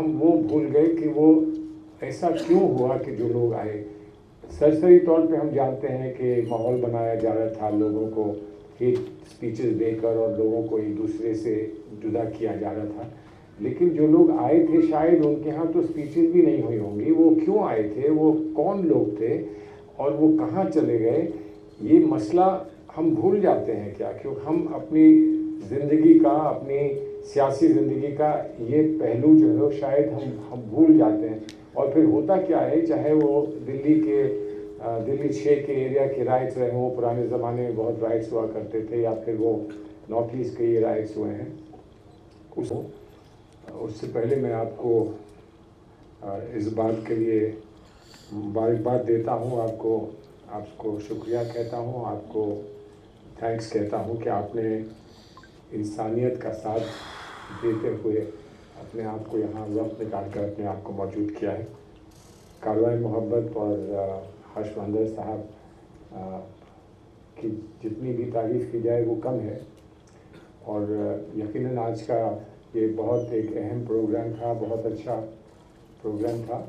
हम वो भूल गए कि वो ऐसा क्यों हुआ कि जो लोग आए। सरसरी तौर पे हम जानते हैं कि माहौल बनाया जा रहा था, लोगों को हेट स्पीचेस देकर और लोगों को एक दूसरे से जुदा किया जा रहा था। लेकिन जो लोग आए थे शायद उनके यहाँ तो स्पीचेस भी नहीं हुई होंगी। वो क्यों आए थे, वो कौन लोग थे और वो कहाँ चले गए, ये मसला हम भूल जाते हैं क्या? क्योंकि हम अपनी ज़िंदगी का, अपनी सियासी ज़िंदगी का ये पहलू जो है वो शायद हम भूल जाते हैं। और फिर होता क्या है, चाहे वो दिल्ली 6 के एरिया के राइट्स रहे हों, पुराने ज़माने में बहुत राइट्स हुआ करते थे, या फिर वो नॉर्थ ईस्ट के ये राइट्स हुए हैं, उससे पहले मैं आपको इस बात के लिए मुबारकबाद देता हूँ, आपको शुक्रिया कहता हूँ, आपको थैंक्स कहता हूँ कि आपने इंसानियत का साथ देते हुए अपने आप को यहाँ वक्त निकाल कर अपने आप को मौजूद किया है। कारवाई मोहब्बत और हर्षवर्धन साहब की जितनी भी तारीफ़ की जाए वो कम है। और यकीनन आज का ये बहुत एक अहम प्रोग्राम था, बहुत अच्छा प्रोग्राम था।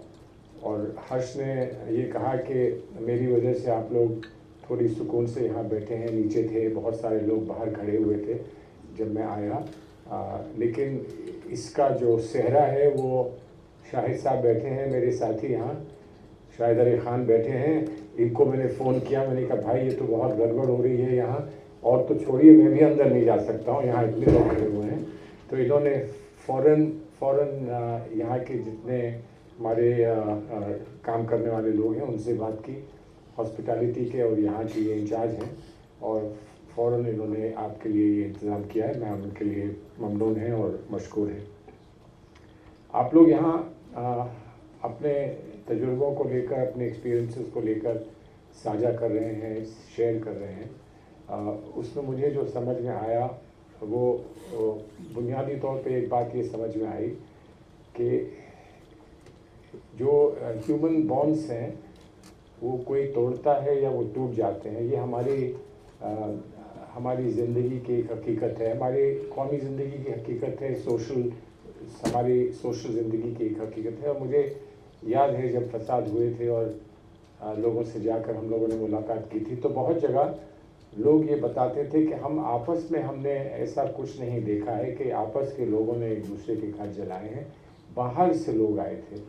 और हर्ष ने ये कहा कि मेरी वजह से आप लोग थोड़ी सुकून से यहाँ बैठे हैं, नीचे थे बहुत सारे लोग बाहर खड़े हुए थे जब मैं आया। लेकिन इसका जो सेहरा है वो शाहिद साहब बैठे हैं, मेरे साथी यहाँ शाहिद अली ख़ान बैठे हैं। इनको मैंने फ़ोन किया, मैंने कहा भाई ये तो बहुत गड़बड़ हो रही है यहाँ, और तो छोड़िए मैं भी अंदर नहीं जा सकता हूँ, यहाँ इतने लोग खड़े हुए हैं। तो इन्होंने फ़ौरन यहाँ के जितने हमारे काम करने वाले लोग हैं उनसे बात की, हॉस्पिटैलिटी के और यहाँ के ये इंचार्ज हैं, और फ़ौरन इन्होंने आपके लिए ये इंतज़ाम किया है। मैं उनके लिए ममनून हैं और मशकूर हैं। आप लोग यहाँ अपने तजुर्बों को लेकर, अपने एक्सपीरियंसेस को लेकर साझा कर रहे हैं, शेयर कर रहे हैं। उसमें मुझे जो समझ में आया वो बुनियादी तौर पे एक बात ये समझ में आई कि जो ह्यूमन बॉन्ड्स हैं वो कोई तोड़ता है या वो टूट जाते हैं, ये हमारी ज़िंदगी की एक हकीकत है, हमारी कौमी ज़िंदगी की हकीकत है, हमारी सोशल ज़िंदगी की एक हकीकत है। और मुझे याद है जब फसाद हुए थे और लोगों से जाकर हम लोगों ने मुलाकात की थी, तो बहुत जगह लोग ये बताते थे कि हम आपस में हमने ऐसा कुछ नहीं देखा है कि आपस के लोगों ने एक दूसरे के घर जलाए हैं। बाहर से लोग आए थे,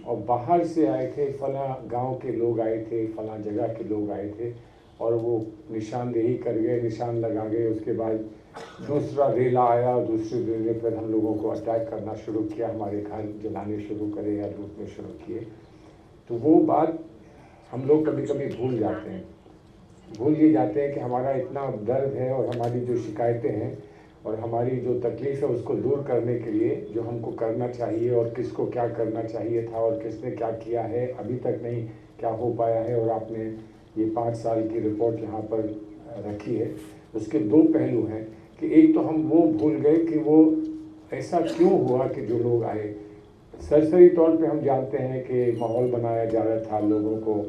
और बाहर से आए थे, फलां गांव के लोग आए थे, फलां जगह के लोग आए थे, और वो निशानदेही कर गए, निशान लगा गए। उसके बाद दूसरा रेला आया, दूसरे रेले पर हम लोगों को अटैक करना शुरू किया, हमारे घर जलाने शुरू करे या लूटने शुरू किए। तो वो बात हम लोग कभी कभी भूल ये जाते हैं कि हमारा इतना दर्द है और हमारी जो शिकायतें हैं और हमारी जो तकलीफ़ है उसको दूर करने के लिए जो हमको करना चाहिए और किसको क्या करना चाहिए था और किसने क्या किया है, अभी तक नहीं क्या हो पाया है। और आपने ये 5 साल की रिपोर्ट यहाँ पर रखी है। उसके 2 पहलू हैं कि एक तो हम वो भूल गए कि वो ऐसा क्यों हुआ कि जो लोग आए। सरसरी तौर पे हम जानते हैं कि माहौल बनाया जा रहा था, लोगों को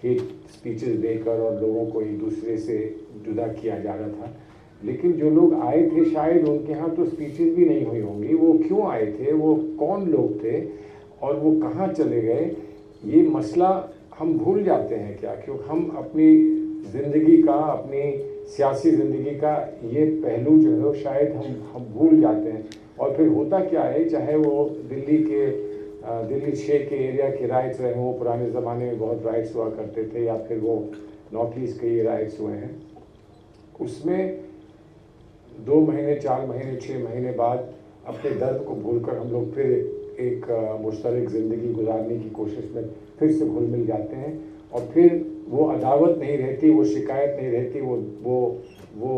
हेट स्पीचेस देकर और लोगों को एक दूसरे से जुदा किया जा रहा था। लेकिन जो लोग आए थे शायद उनके यहाँ तो स्पीचेस भी नहीं हुई होंगी। वो क्यों आए थे, वो कौन लोग थे और वो कहाँ चले गए, ये मसला हम भूल जाते हैं क्या? क्योंकि हम अपनी ज़िंदगी का, अपनी सियासी ज़िंदगी का ये पहलू जो है वो शायद हम भूल जाते हैं। और फिर होता क्या है, चाहे वो दिल्ली 6 के एरिया के राइट्स रहे हों, पुराने ज़माने में बहुत राइट्स हुआ करते थे, या फिर वो नॉर्थ ईस्ट के ये राइट्स हुए हैं, उसमें 2 महीने, 4 महीने, 6 महीने बाद अपने दर्द को भूलकर हम लोग फिर एक मुश्तरक ज़िंदगी गुजारने की कोशिश में फिर से घुल मिल जाते हैं। और फिर वो अदावत नहीं रहती, वो शिकायत नहीं रहती, वो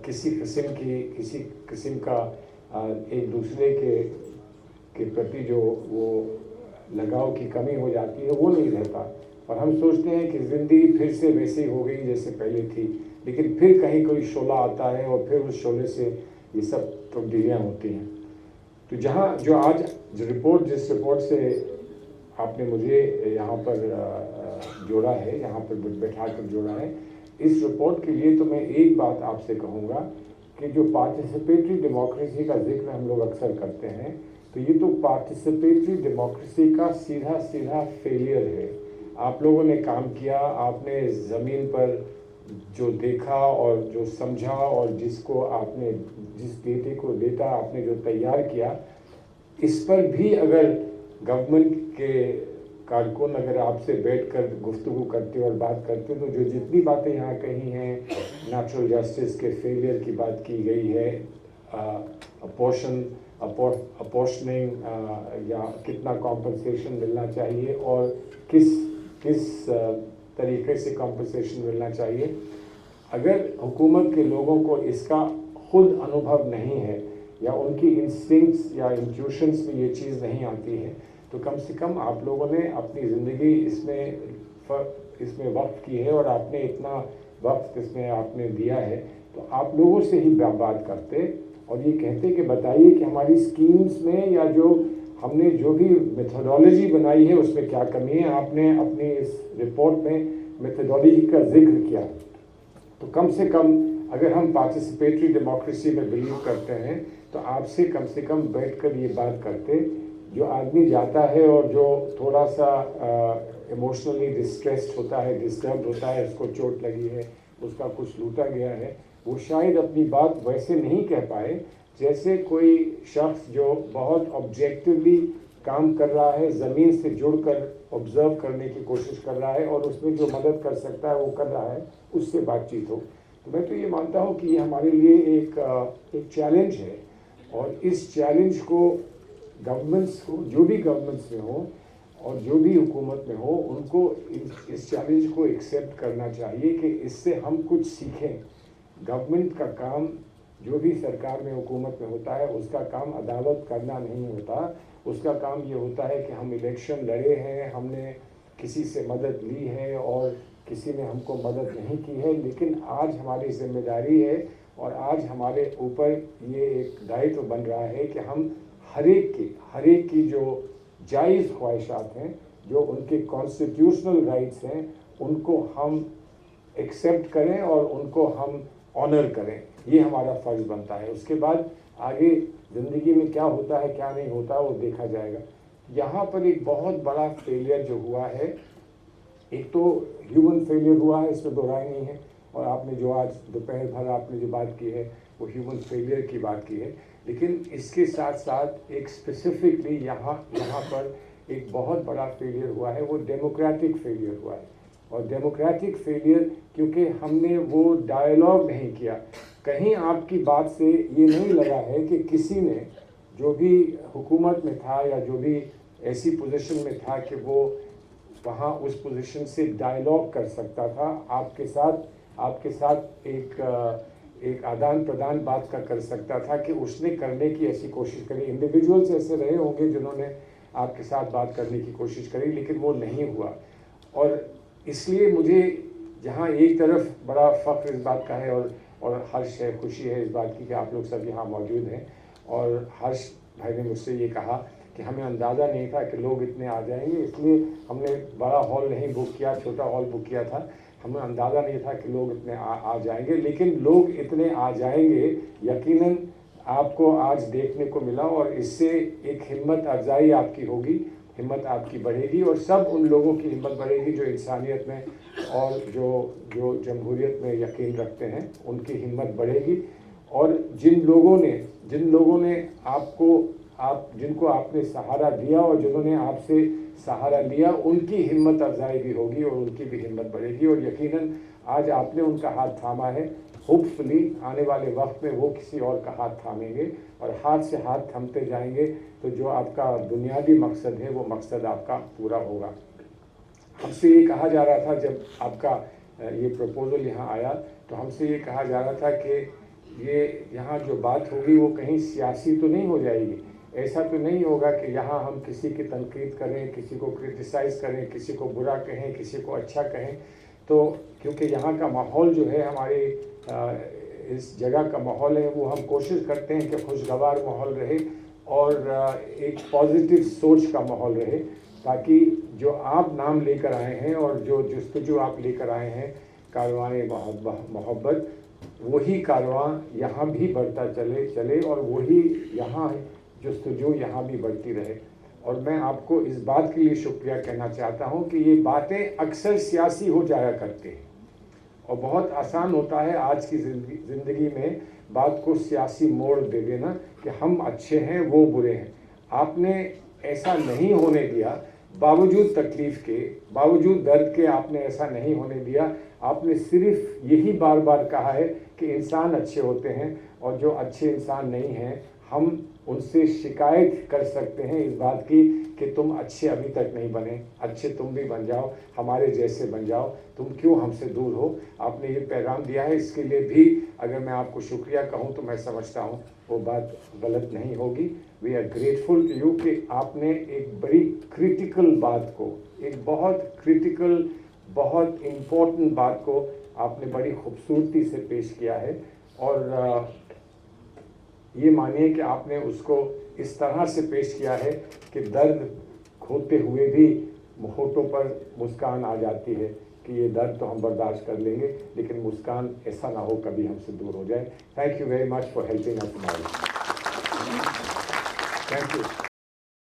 किसी किस्म का एक दूसरे के प्रति जो वो लगाव की कमी हो जाती है वो नहीं रहता। और हम सोचते हैं कि ज़िंदगी फिर से वैसी हो गई जैसे पहले थी, लेकिन फिर कहीं कोई शोला आता है और फिर उस शोले से ये सब तब्दीलियाँ होती हैं। तो जिस रिपोर्ट से आपने मुझे यहाँ पर जोड़ा है, यहाँ पर बैठा कर जोड़ा है, इस रिपोर्ट के लिए तो मैं एक बात आपसे कहूँगा कि जो पार्टिसिपेटरी डेमोक्रेसी का जिक्र हम लोग अक्सर करते हैं, तो ये तो पार्टिसिपेटरी डेमोक्रेसी का सीधा सीधा फेलियर है। आप लोगों ने काम किया, आपने ज़मीन पर जो देखा और जो समझा और जिसको आपने जिस डेटा आपने जो तैयार किया, इस पर भी अगर गवर्नमेंट के कारकुन अगर आपसे बैठकर गुफ्तगू करते और बात करते तो जो जितनी बातें यहाँ कही हैं, नेचुरल जस्टिस के फेलियर की बात की गई है, अपॉर्शनिंग या कितना कॉम्पनसेशन मिलना चाहिए और किस तरीके से कॉम्पनसेशन मिलना चाहिए, अगर हुकूमत के लोगों को इसका खुद अनुभव नहीं है या उनकी इंस्टिंक्ट्स या इंट्यूशंस में ये चीज़ नहीं आती है, तो कम से कम आप लोगों ने अपनी ज़िंदगी इसमें वक्त की है और आपने इतना वक्त इसमें आपने दिया है, तो आप लोगों से ही बात करते और ये कहते कि बताइए कि हमारी स्कीम्स में या जो हमने जो भी मेथोडोलॉजी बनाई है उसमें क्या कमी है। आपने अपनी इस रिपोर्ट में मेथोडोलॉजी का जिक्र किया, तो कम से कम अगर हम पार्टिसिपेटरी डेमोक्रेसी में बिलीव करते हैं तो आपसे कम से कम बैठकर ये बात करते। जो आदमी जाता है और जो थोड़ा सा इमोशनली डिस्ट्रेस्ड होता है, डिस्टर्ब होता है, उसको चोट लगी है, उसका कुछ लूटा गया है, वो शायद अपनी बात वैसे नहीं कह पाए जैसे कोई शख्स जो बहुत ऑब्जेक्टिवली काम कर रहा है, ज़मीन से जुड़कर ऑब्जर्व करने की कोशिश कर रहा है और उसमें जो मदद कर सकता है वो कर रहा है, उससे बातचीत हो। तो मैं तो ये मानता हूँ कि ये हमारे लिए एक चैलेंज है और इस चैलेंज को गवर्नमेंट्स को, जो भी गवर्नमेंट्स में हो और जो भी हुकूमत में हो, उनको इस चैलेंज को एक्सेप्ट करना चाहिए कि इससे हम कुछ सीखें। गवर्नमेंट का काम, जो भी सरकार में हुकूमत में होता है, उसका काम अदालत करना नहीं होता। उसका काम ये होता है कि हम इलेक्शन लड़े हैं, हमने किसी से मदद ली है और किसी ने हमको मदद नहीं की है, लेकिन आज हमारी जिम्मेदारी है और आज हमारे ऊपर ये एक दायित्व बन रहा है कि हम हर एक की जो जायज़ ख्वाहिशात हैं, जो उनके कॉन्स्टिट्यूशनल राइट्स हैं, उनको हम एक्सेप्ट करें और उनको हम ऑनर करें। ये हमारा फ़र्ज़ बनता है। उसके बाद आगे ज़िंदगी में क्या होता है क्या नहीं होता वो देखा जाएगा। यहाँ पर एक बहुत बड़ा फेलियर जो हुआ है, एक तो ह्यूमन फेलियर हुआ है, इसमें दो राय नहीं है, और आपने जो आज दोपहर भर आपने जो बात की है वो ह्यूमन फेलियर की बात की है, लेकिन इसके साथ साथ एक स्पेसिफिकली यहाँ पर एक बहुत बड़ा फेलियर हुआ है, वो डेमोक्रेटिक फेलियर हुआ है। और डेमोक्रेटिक फेलियर क्योंकि हमने वो डायलॉग नहीं किया। कहीं आपकी बात से ये नहीं लगा है कि किसी ने, जो भी हुकूमत में था या जो भी ऐसी पोजीशन में था कि वो वहाँ उस पोजीशन से डायलॉग कर सकता था, आपके साथ एक आदान प्रदान बात का कर सकता था, कि उसने करने की ऐसी कोशिश करी। इंडिविजुअल्स ऐसे रहे होंगे जिन्होंने आपके साथ बात करने की कोशिश करी, लेकिन वो नहीं हुआ। और इसलिए मुझे जहाँ एक तरफ बड़ा फ़ख्र इस बात का है और हर्ष है, खुशी है इस बात की कि आप लोग सब यहाँ मौजूद हैं, और हर्ष भाई ने मुझसे ये कहा कि हमें अंदाज़ा नहीं था कि लोग इतने आ जाएंगे, इसलिए हमने बड़ा हॉल नहीं बुक किया, छोटा हॉल बुक किया था। हमें अंदाज़ा नहीं था कि लोग इतने आ जाएंगे, लेकिन लोग इतने आ जाएंगे यकीनन आपको आज देखने को मिला, और इससे एक हिम्मत अफजाई आपकी होगी, हिम्मत आपकी बढ़ेगी, और सब उन लोगों की हिम्मत बढ़ेगी जो इंसानियत में और जो जमहूरियत में यकीन रखते हैं, उनकी हिम्मत बढ़ेगी। और जिन लोगों ने जिनको आपने सहारा दिया और जिन्होंने आपसे सहारा लिया, उनकी हिम्मत अफजाई भी होगी और उनकी भी हिम्मत बढ़ेगी। और यकीनन आज आपने उनका हाथ थामा है, होपफुली आने वाले वक्त में वो किसी और का हाथ थामेंगे, और हाथ से हाथ थमते जाएंगे तो जो आपका बुनियादी मकसद है वो मकसद आपका पूरा होगा। हमसे ये कहा जा रहा था, जब आपका ये प्रपोज़ल यहाँ आया तो हमसे ये कहा जा रहा था कि ये यहाँ जो बात होगी वो कहीं सियासी तो नहीं हो जाएगी, ऐसा तो नहीं होगा कि यहाँ हम किसी की तनकीद करें, किसी को क्रिटिसाइज़ करें, किसी को बुरा कहें, किसी को अच्छा कहें। तो क्योंकि यहाँ का माहौल जो है, हमारे इस जगह का माहौल है, वो हम कोशिश करते हैं कि खुशगवार माहौल रहे और एक पॉजिटिव सोच का माहौल रहे, ताकि जो आप नाम लेकर आए हैं और जो जस्तजू आप लेकर आए हैं, कारवाने मोहब्बत, वही कारवां यहाँ भी बढ़ता चले और वही यहाँ जस्तजू यहाँ भी बढ़ती रहे। और मैं आपको इस बात के लिए शुक्रिया कहना चाहता हूँ कि ये बातें अक्सर सियासी हो जाया करती हैं और बहुत आसान होता है आज की ज़िंदगी में बात को सियासी मोड़ दे देना कि हम अच्छे हैं वो बुरे हैं। आपने ऐसा नहीं होने दिया, बावजूद तकलीफ़ के, बावजूद दर्द के आपने ऐसा नहीं होने दिया। आपने सिर्फ यही बार बार कहा है कि इंसान अच्छे होते हैं और जो अच्छे इंसान नहीं हैं हम उनसे शिकायत कर सकते हैं इस बात की कि तुम अच्छे अभी तक नहीं बने, अच्छे तुम भी बन जाओ, हमारे जैसे बन जाओ, तुम क्यों हमसे दूर हो। आपने ये पैगाम दिया है, इसके लिए भी अगर मैं आपको शुक्रिया कहूँ तो मैं समझता हूँ वो बात गलत नहीं होगी। We are grateful to you कि आपने एक बड़ी क्रिटिकल बात को, एक बहुत क्रिटिकल, बहुत इम्पोर्टेंट बात को आपने बड़ी खूबसूरती से पेश किया है। और ये मानिए कि आपने उसको इस तरह से पेश किया है कि दर्द होते हुए भी होठों पर मुस्कान आ जाती है कि ये दर्द तो हम बर्दाश्त कर लेंगे, लेकिन मुस्कान ऐसा ना हो कभी हमसे दूर हो जाए। Thank you very much for helping us smile. Thank you.